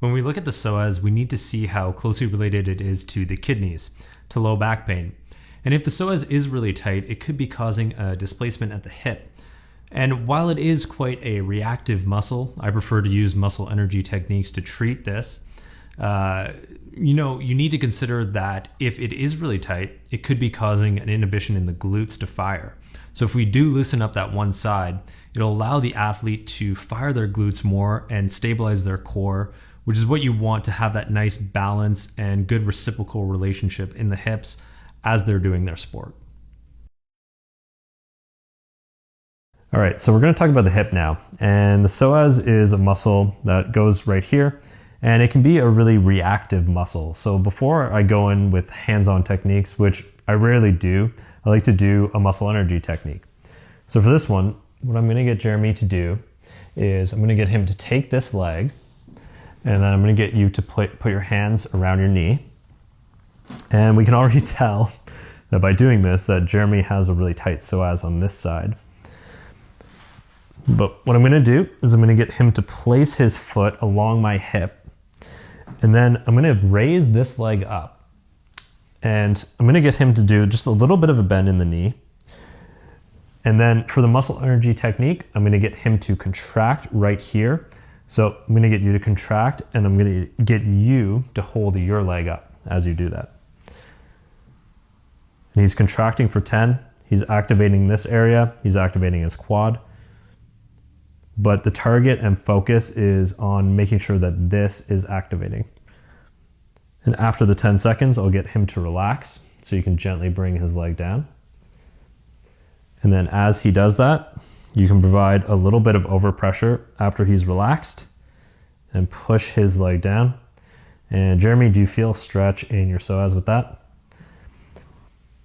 When we look at the psoas, we need to see how closely related it is to the kidneys, to low back pain. And if the psoas is really tight, it could be causing a displacement at the hip. And while it is quite a reactive muscle, I prefer to use muscle energy techniques to treat this. You need to consider that if it is really tight, it could be causing an inhibition in the glutes to fire. So if we do loosen up that one side, it'll allow the athlete to fire their glutes more and stabilize their core, which is what you want to have that nice balance and good reciprocal relationship in the hips as they're doing their sport. All right, so we're going to talk about the hip now. And the psoas is a muscle that goes right here, and it can be a really reactive muscle. So before I go in with hands-on techniques, which I rarely do, I like to do a muscle energy technique. So for this one, what I'm going to get Jeremy to do is I'm going to get him to take this leg, and then I'm going to get you to put your hands around your knee. And we can already tell that by doing this that Jeremy has a really tight psoas on this side. But what I'm going to do is I'm going to get him to place his foot along my hip, and then I'm going to raise this leg up. And I'm going to get him to do just a little bit of a bend in the knee. And then for the muscle energy technique, I'm going to get him to contract right here. So I'm going to get you to contract, and I'm going to get you to hold your leg up as you do that. And he's contracting for 10. He's activating this area. He's activating his quad. But the target and focus is on making sure that this is activating. And after the 10 seconds, I'll get him to relax, so you can gently bring his leg down. And then as he does that, you can provide a little bit of overpressure after he's relaxed and push his leg down. And Jeremy, do you feel stretch in your psoas with that?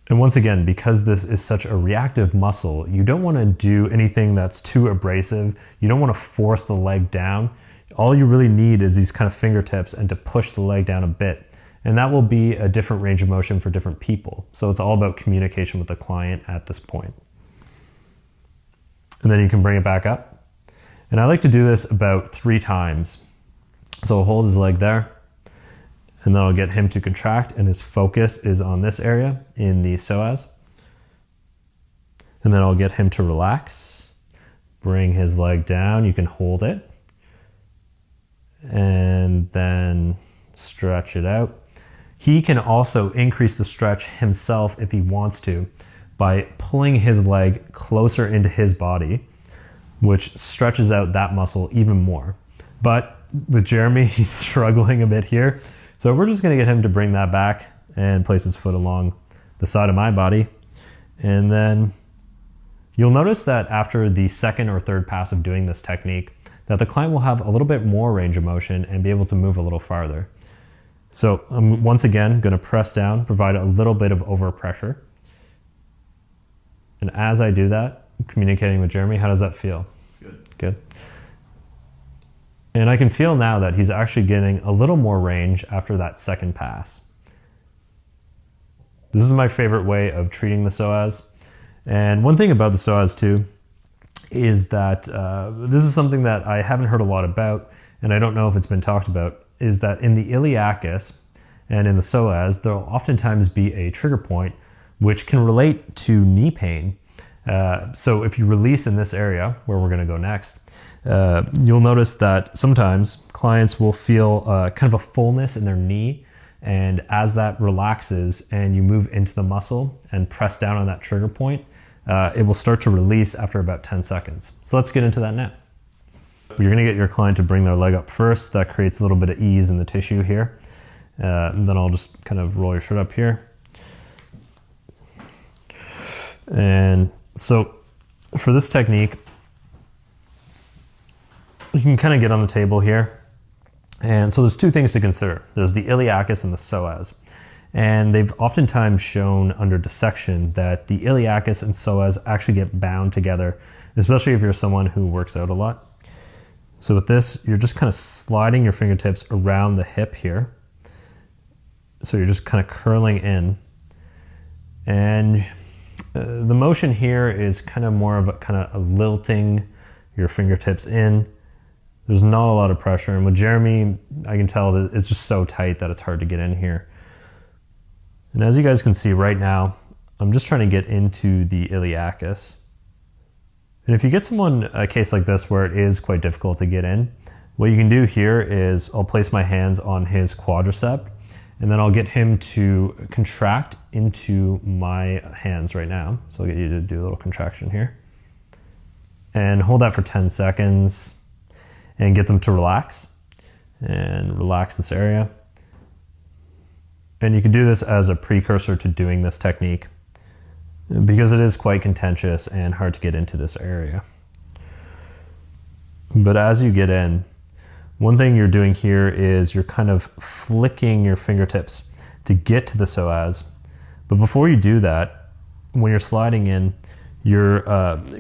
And once again, because this is such a reactive muscle, you don't want to do anything that's too abrasive. You don't want to force the leg down. All you really need is these kind of fingertips and to push the leg down a bit. And that will be a different range of motion for different people. So it's all about communication with the client at this point. And then you can bring it back up. And I like to do this about 3 times. So I'll hold his leg there, and then I'll get him to contract, and his focus is on this area in the psoas. And then I'll get him to relax, bring his leg down, you can hold it, and then stretch it out. He can also increase the stretch himself if he wants to by pulling his leg closer into his body, which stretches out that muscle even more. But with Jeremy, he's struggling a bit here. So we're just gonna get him to bring that back and place his foot along the side of my body. And then you'll notice that after the second or third pass of doing this technique, that the client will have a little bit more range of motion and be able to move a little farther. So I'm once again gonna press down, provide a little bit of overpressure. And as I do that, I'm communicating with Jeremy, how does that feel? It's good. Good. And I can feel now that he's actually getting a little more range after that second pass. This is my favorite way of treating the psoas. And one thing about the psoas too is that this is something that I haven't heard a lot about, and I don't know if it's been talked about, is that in the iliacus and in the psoas, there'll oftentimes be a trigger point which can relate to knee pain. So if you release in this area, where we're gonna go next, you'll notice that sometimes clients will feel kind of a fullness in their knee, and as that relaxes and you move into the muscle and press down on that trigger point, it will start to release after about 10 seconds. So let's get into that now. You're gonna get your client to bring their leg up first. That creates a little bit of ease in the tissue here. And then I'll just kind of roll your shirt up here. And so for this technique, you can kind of get on the table here. And so there's 2 things to consider. There's the iliacus and the psoas. And they've oftentimes shown under dissection that the iliacus and psoas actually get bound together, especially if you're someone who works out a lot. So with this, you're just kind of sliding your fingertips around the hip here. So you're just kind of curling in. And the motion here is kind of more of a lilting your fingertips in There's not a lot of pressure. And with Jeremy, I can tell that it's just so tight that it's hard to get in here. And as you guys can see right now, I'm just trying to get into the iliacus. And if you get someone a case like this where it is quite difficult to get in, what you can do here is I'll place my hands on his quadricep, and then I'll get him to contract into my hands right now. So I'll get you to do a little contraction here. And hold that for 10 seconds and get them to relax. And relax this area. And you can do this as a precursor to doing this technique because it is quite contentious and hard to get into this area. But as you get in, one thing you're doing here is you're kind of flicking your fingertips to get to the psoas. But before you do that, when you're sliding in, you're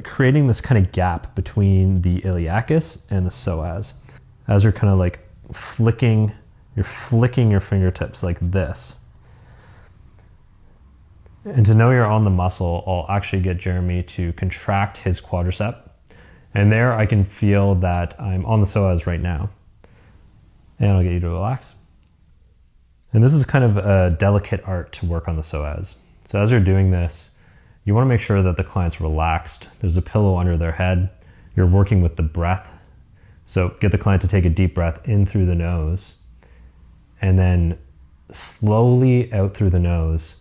creating this kind of gap between the iliacus and the psoas. As you're kind of like flicking your fingertips like this. And to know you're on the muscle, I'll actually get Jeremy to contract his quadricep. And there I can feel that I'm on the psoas right now. And I'll get you to relax. And this is kind of a delicate art to work on the psoas. So as you're doing this, you want to make sure that the client's relaxed. There's a pillow under their head. You're working with the breath. So get the client to take a deep breath in through the nose and then slowly out through the nose.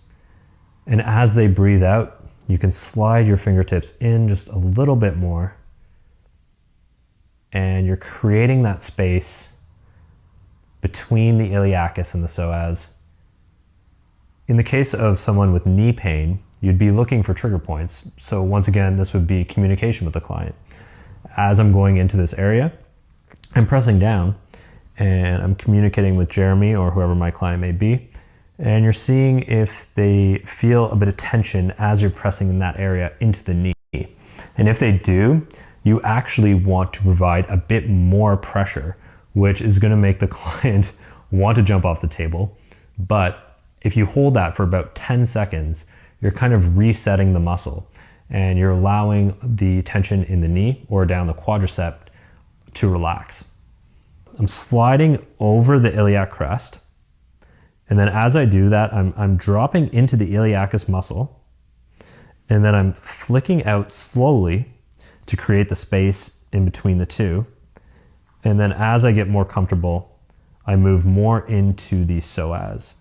And as they breathe out, you can slide your fingertips in just a little bit more. And you're creating that space between the iliacus and the psoas. In the case of someone with knee pain, you'd be looking for trigger points. So once again, this would be communication with the client. As I'm going into this area, I'm pressing down and I'm communicating with Jeremy or whoever my client may be. And you're seeing if they feel a bit of tension as you're pressing in that area into the knee. And if they do, you actually want to provide a bit more pressure, which is going to make the client want to jump off the table. But if you hold that for about 10 seconds, you're kind of resetting the muscle and you're allowing the tension in the knee or down the quadricep to relax. I'm sliding over the iliac crest. And then as I do that, I'm dropping into the iliacus muscle. And then I'm flicking out slowly to create the space in between the two. And then as I get more comfortable, I move more into the psoas.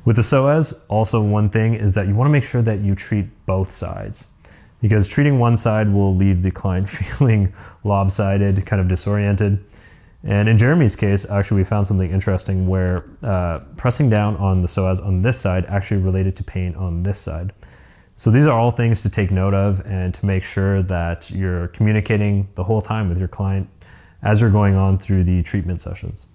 With the psoas, also one thing is that you want to make sure that you treat both sides, because treating one side will leave the client feeling lopsided, kind of disoriented. And in Jeremy's case, actually, we found something interesting where pressing down on the psoas on this side actually related to pain on this side. So these are all things to take note of and to make sure that you're communicating the whole time with your client as you're going on through the treatment sessions.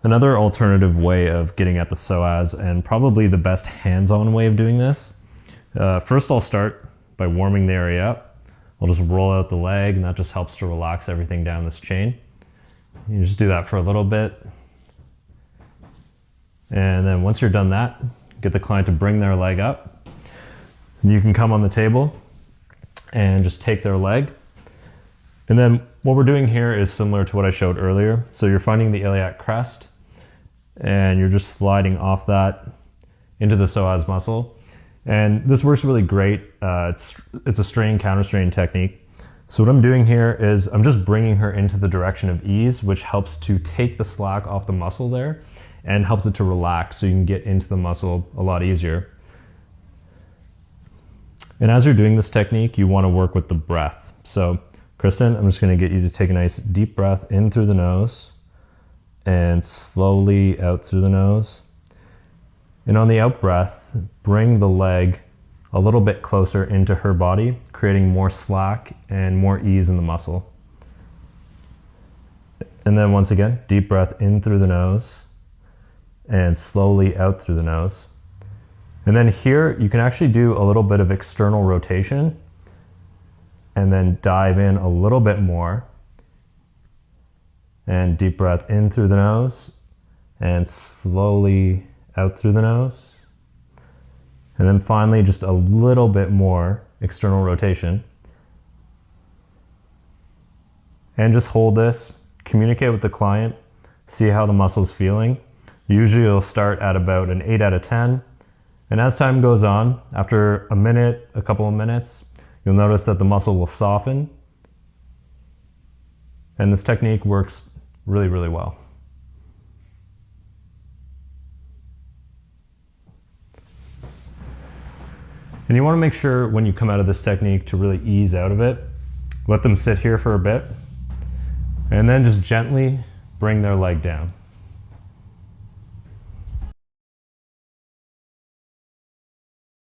Another alternative way of getting at the psoas, and probably the best hands-on way of doing this, first I'll start by warming the area up. I'll just roll out the leg, and that just helps to relax everything down this chain. You just do that for a little bit. And then once you're done that, get the client to bring their leg up. And you can come on the table and just take their leg. And then what we're doing here is similar to what I showed earlier. So you're finding the iliac crest and you're just sliding off that into the psoas muscle. And this works really great. It's a strain counter strain technique. So what I'm doing here is I'm just bringing her into the direction of ease, which helps to take the slack off the muscle there and helps it to relax so you can get into the muscle a lot easier. And as you're doing this technique, you want to work with the breath. So Kristen, I'm just going to get you to take a nice deep breath in through the nose and slowly out through the nose. And on the out breath, bring the leg a little bit closer into her body, creating more slack and more ease in the muscle. And then once again, deep breath in through the nose and slowly out through the nose. And then here, you can actually do a little bit of external rotation and then dive in a little bit more. And deep breath in through the nose and slowly out through the nose. And then finally, just a little bit more external rotation. And just hold this, communicate with the client, see how the muscle's feeling. Usually it'll start at about an 8 out of 10. And as time goes on, after a minute, a couple of minutes, you'll notice that the muscle will soften. And this technique works really, really well. And you want to make sure when you come out of this technique to really ease out of it. Let them sit here for a bit, and then just gently bring their leg down.